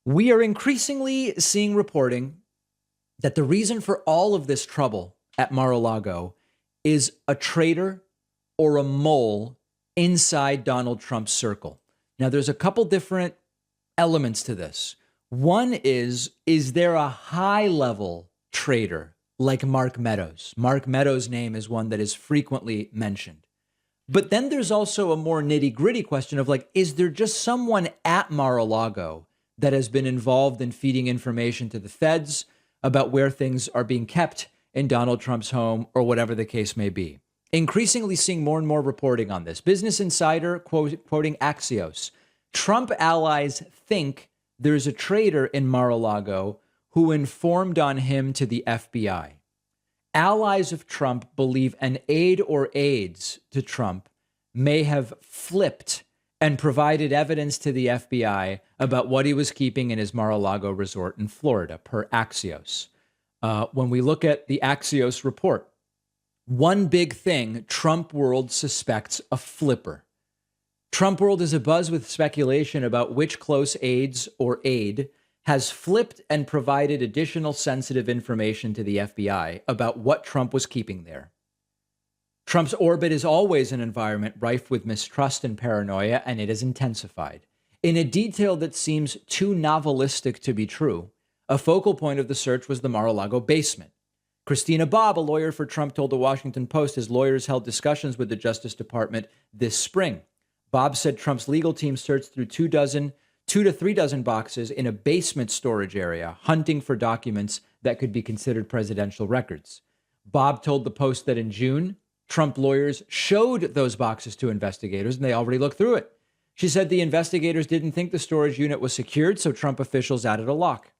We are increasingly seeing reporting that the reason for all of this trouble at Mar-a-Lago is a traitor or a mole inside Donald Trump's circle. Now, there's a couple different elements to this. One is there a high level traitor like Mark Meadows? Mark Meadows' name is one that is frequently mentioned. But then there's also a more nitty gritty question of like, is there just someone at Mar-a-Lago that has been involved in feeding information to the feds about where things are being kept in Donald Trump's home or whatever the case may be? Increasingly seeing more and more reporting on this. Business Insider quoting Axios. Trump allies think there's a traitor in Mar-a-Lago who informed on him to the FBI. Allies of Trump believe an aide or aides to Trump may have flipped and provided evidence to the FBI about what he was keeping in his Mar-a-Lago resort in Florida, per Axios. When we look at the Axios report, one big thing, Trump World suspects a flipper. Trump World is abuzz with speculation about which close aides or aide has flipped and provided additional sensitive information to the FBI about what Trump was keeping there. Trump's orbit is always an environment rife with mistrust and paranoia, and it has intensified. In a detail that seems too novelistic to be true, a focal point of the search was the Mar-a-Lago basement. Christina Bobb, a lawyer for Trump, told the Washington Post his lawyers held discussions with the Justice Department this spring. Bobb said Trump's legal team searched through 2 to 3 dozen boxes in a basement storage area, hunting for documents that could be considered presidential records. Bobb told the Post that in June, Trump lawyers showed those boxes to investigators and they already looked through it. She said the investigators didn't think the storage unit was secured, so Trump officials added a lock.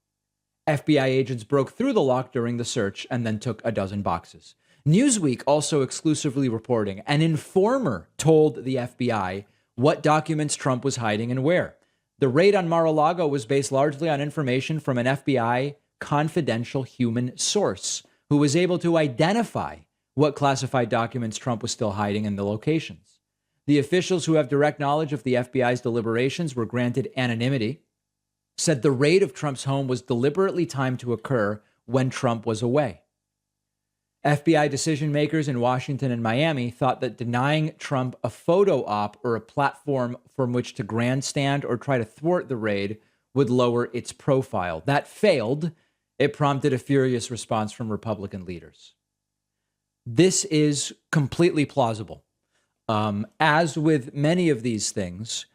FBI agents broke through the lock during the search and then took a dozen boxes. Newsweek also exclusively reporting an informer told the FBI what documents Trump was hiding and where. The raid on Mar-a-Lago was based largely on information from an FBI confidential human source who was able to identify what classified documents Trump was still hiding and the locations. The officials who have direct knowledge of the FBI's deliberations were granted anonymity, said the raid of Trump's home was deliberately timed to occur when Trump was away. FBI decision makers in Washington and Miami thought that denying Trump a photo op or a platform from which to grandstand or try to thwart the raid would lower its profile. That failed. It prompted a furious response from Republican leaders. This is completely plausible. As with many of these things,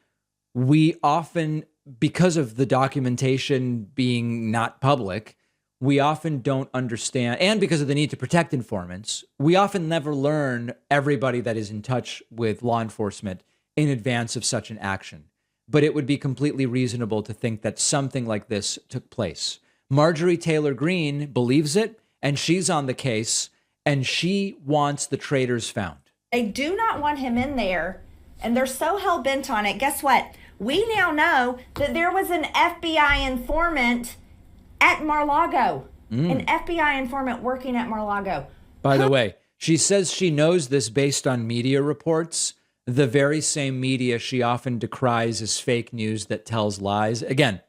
we often, because of the documentation being not public, we often don't understand, and because of the need to protect informants, we often never learn everybody that is in touch with law enforcement in advance of such an action. But it would be completely reasonable to think that something like this took place. Marjorie Taylor Greene believes it, and she's on the case, and she wants the traitors found. They do not want him in there, and they're so hell-bent on it. Guess what? We now know that there was an FBI informant at Mar-a-Lago, an FBI informant working at Mar-a-Lago. By the way, she says she knows this based on media reports, the very same media she often decries as fake news that tells lies. Again,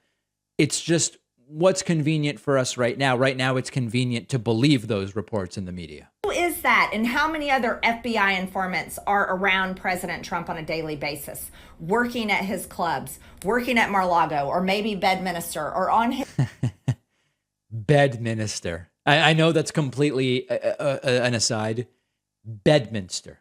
it's just what's convenient for us right now. Right now, it's convenient to believe those reports in the media. Who is that, and how many other FBI informants are around President Trump on a daily basis, working at his clubs, working at Mar-a-Lago, or maybe Bedminster, or on his... Bedminster. I know that's completely an aside. Bedminster.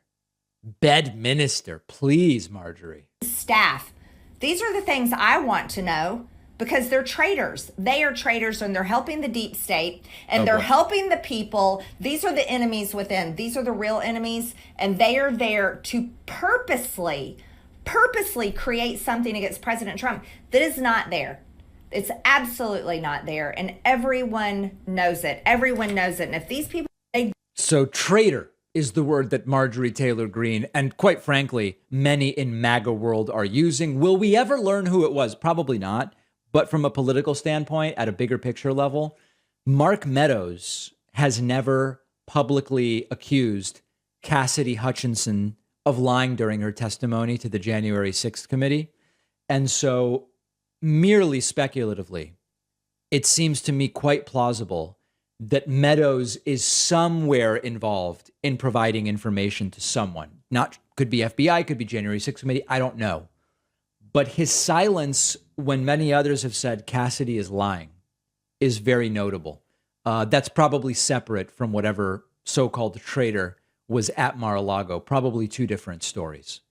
Bedminster. Please, Marjorie. staff? These are the things I want to know, because they're traitors. They are traitors, and they're helping the deep state, and they're helping the people. These are the enemies within. These are the real enemies, and they are there to purposely create something against President Trump that is not there. It's absolutely not there, and everyone knows it. Everyone knows it. And if these people... So traitor is the word that Marjorie Taylor Greene, and quite frankly, many in MAGA world are using. Will we ever learn who it was? Probably not. But from a political standpoint, at a bigger picture level, Mark Meadows has never publicly accused Cassidy Hutchinson of lying during her testimony to the January 6th committee. And so merely speculatively, it seems to me quite plausible that Meadows is somewhere involved in providing information to someone. Not could be FBI, could be January 6th committee. I don't know. But his silence when many others have said Cassidy is lying is very notable. That's probably separate from whatever so-called traitor was at Mar-a-Lago. Probably two different stories.